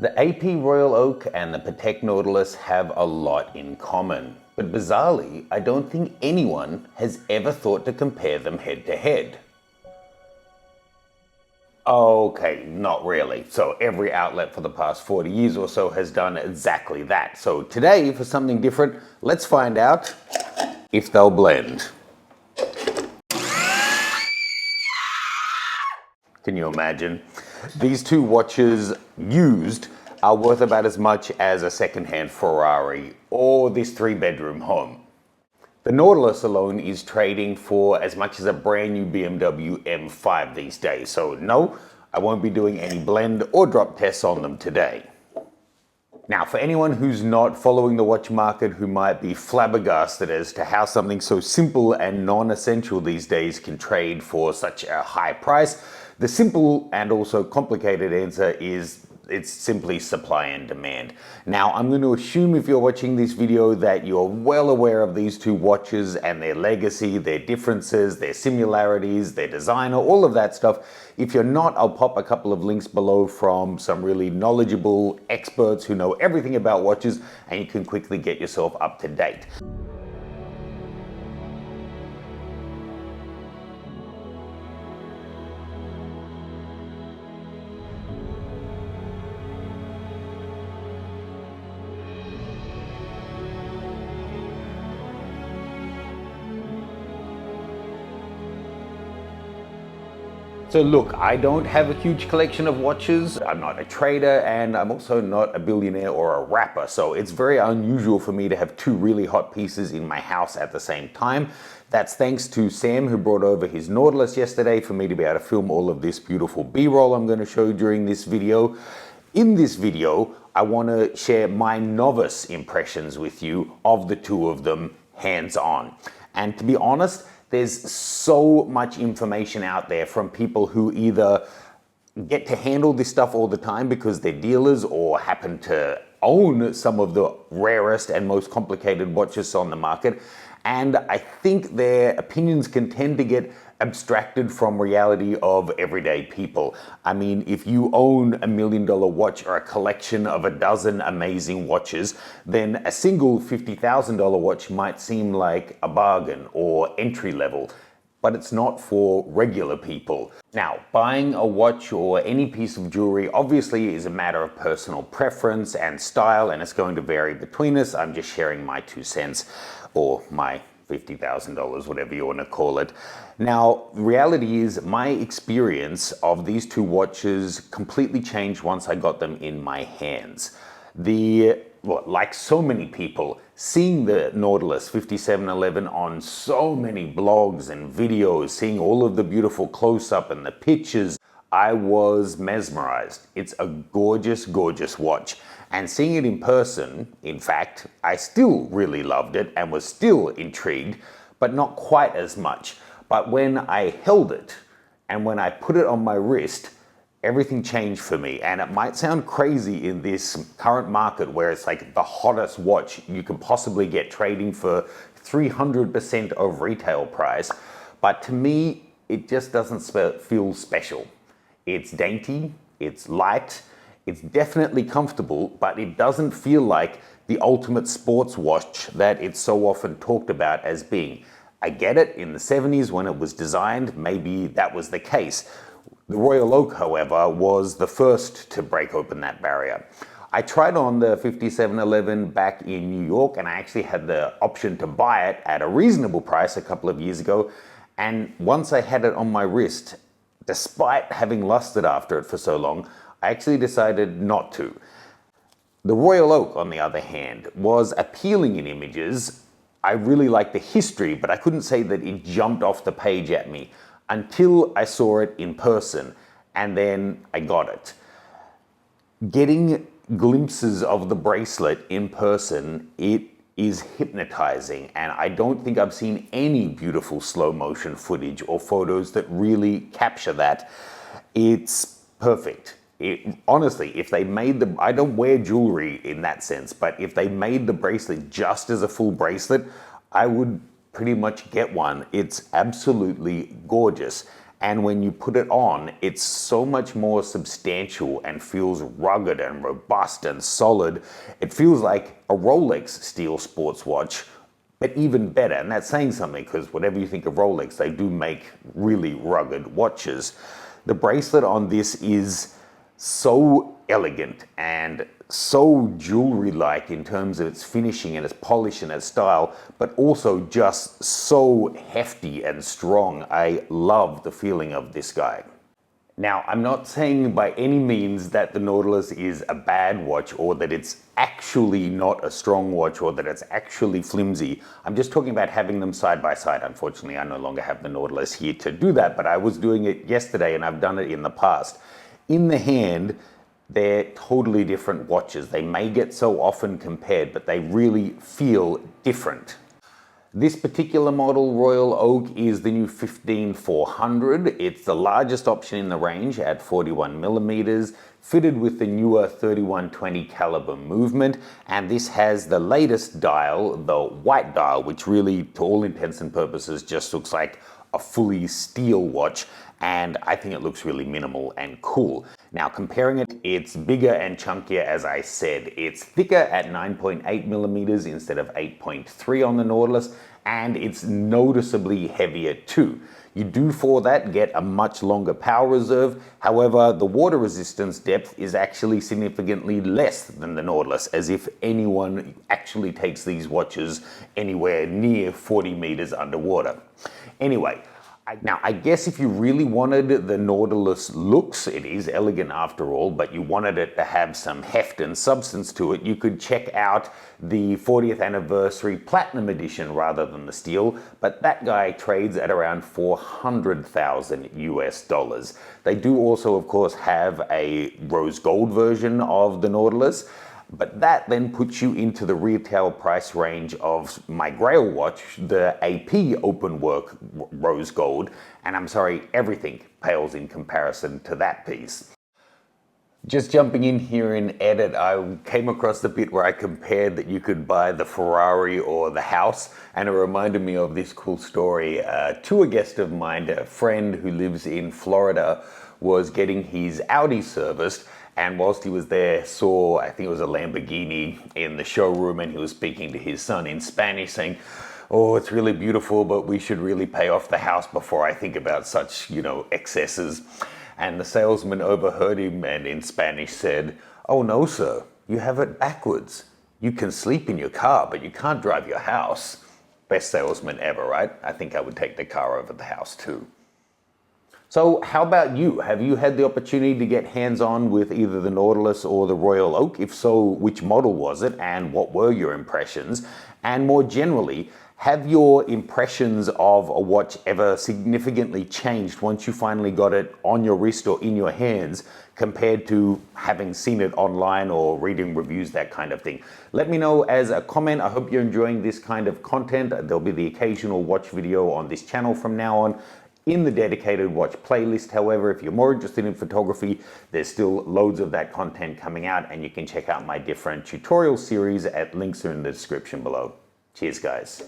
The AP Royal Oak and the Patek Nautilus have a lot in common, but bizarrely, I don't think anyone has ever thought to compare them head to head. Okay, not really. So every outlet for the past 40 years or so has done exactly that. So today, for something different, let's find out if they'll blend. Can you imagine? These two watches used are worth about as much as a second-hand Ferrari or this three-bedroom home. The Nautilus alone is trading for as much as a brand new BMW M5 these days, so no, I won't be doing any blend or drop tests on them today. Now, for anyone who's not following the watch market, who might be flabbergasted as to how something so simple and non-essential these days can trade for such a high price, the simple and also complicated answer is it's simply supply and demand. Now, I'm going to assume if you're watching this video that you're well aware of these two watches and their legacy, their differences, their similarities, their design, all of that stuff. If you're not, I'll pop a couple of links below from some really knowledgeable experts who know everything about watches, and you can quickly get yourself up to date. So look, I don't have a huge collection of watches. I'm not a trader, and I'm also not a billionaire or a rapper. So it's very unusual for me to have two really hot pieces in my house at the same time. That's thanks to Sam, who brought over his Nautilus yesterday for me to be able to film all of this beautiful B-roll I'm going to show during this video. In this video, I want to share my novice impressions with you of the two of them hands-on. And to be honest, there's so much information out there from people who either get to handle this stuff all the time because they're dealers or happen to own some of the rarest and most complicated watches on the market. And I think their opinions can tend to get abstracted from reality of everyday people. I mean, if you own $1 million watch or a collection of a dozen amazing watches, then a single $50,000 watch might seem like a bargain or entry level, but it's not for regular people. Now, buying a watch or any piece of jewelry obviously is a matter of personal preference and style, and it's going to vary between us. I'm just sharing my 2 cents or my $50,000, whatever you want to call it. Now, the reality is my experience of these two watches completely changed once I got them in my hands. Like so many people, seeing the Nautilus 5711 on so many blogs and videos, seeing all of the beautiful close-up and the pictures, I was mesmerized. It's a gorgeous, gorgeous watch. And seeing it in person, in fact, I still really loved it and was still intrigued, but not quite as much. But when I held it and when I put it on my wrist, everything changed for me. And it might sound crazy in this current market where it's like the hottest watch you could possibly get, trading for 300% of retail price. But to me, it just doesn't feel special. It's dainty, it's light, it's definitely comfortable, but it doesn't feel like the ultimate sports watch that it's so often talked about as being. I get it, in the 70s when it was designed, maybe that was the case. The Royal Oak, however, was the first to break open that barrier. I tried on the 5711 back in New York, and I actually had the option to buy it at a reasonable price a couple of years ago. And once I had it on my wrist, despite having lusted after it for so long, I actually decided not to. The Royal Oak, on the other hand, was appealing in images. I really liked the history, but I couldn't say that it jumped off the page at me until I saw it in person, and then I got it. Getting glimpses of the bracelet in person, it is hypnotizing, and I don't think I've seen any beautiful slow motion footage or photos that really capture that. It's perfect. Honestly, if they made I don't wear jewelry in that sense, but if they made the bracelet just as a full bracelet, I would pretty much get one. It's absolutely gorgeous. And when you put it on, it's so much more substantial and feels rugged and robust and solid. It feels like a Rolex steel sports watch, but even better. And that's saying something, because whatever you think of Rolex, they do make really rugged watches. The bracelet on this is so elegant and so jewelry-like in terms of its finishing and its polish and its style, but also just so hefty and strong. I love the feeling of this guy. Now, I'm not saying by any means that the Nautilus is a bad watch or that it's actually not a strong watch or that it's actually flimsy. I'm just talking about having them side by side. Unfortunately, I no longer have the Nautilus here to do that, but I was doing it yesterday and I've done it in the past. In the hand, they're totally different watches. They may get so often compared, but they really feel different. This particular model, Royal Oak, is the new 15400. It's the largest option in the range at 41 millimeters, fitted with the newer 3120 caliber movement, and this has the latest dial, the white dial, which really, to all intents and purposes, just looks like a fully steel watch, and I think it looks really minimal and cool. Now, comparing it, it's bigger and chunkier, as I said. It's thicker at 9.8 millimeters instead of 8.3 on the Nautilus, and it's noticeably heavier too. You do for that get a much longer power reserve. However, the water resistance depth is actually significantly less than the Nautilus, as if anyone actually takes these watches anywhere near 40 meters underwater. Anyway, now, I guess if you really wanted the Nautilus looks, it is elegant after all, but you wanted it to have some heft and substance to it, you could check out the 40th anniversary Platinum Edition rather than the steel, but that guy trades at around 400,000 US dollars. They do also, of course, have a rose gold version of the Nautilus, but that then puts you into the retail price range of my Grail watch, the AP Open Work Rose Gold, and I'm sorry, everything pales in comparison to that piece. Just jumping in here in edit, I came across the bit where I compared that you could buy the Ferrari or the house, and it reminded me of this cool story. To a guest of mine, a friend who lives in Florida, was getting his Audi serviced, and whilst he was there, saw, I think it was a Lamborghini in the showroom, and he was speaking to his son in Spanish saying, "Oh, it's really beautiful, but we should really pay off the house before I think about such, excesses." And the salesman overheard him and in Spanish said, "Oh no, sir, you have it backwards. You can sleep in your car, but you can't drive your house." Best salesman ever, right? I think I would take the car over the house too. So how about you? Have you had the opportunity to get hands-on with either the Nautilus or the Royal Oak? If so, which model was it and what were your impressions? And more generally, have your impressions of a watch ever significantly changed once you finally got it on your wrist or in your hands compared to having seen it online or reading reviews, that kind of thing? Let me know as a comment. I hope you're enjoying this kind of content. There'll be the occasional watch video on this channel from now on in the dedicated watch playlist. However, if you're more interested in photography, there's still loads of that content coming out, and you can check out my different tutorial series at links are in the description below. Cheers, guys.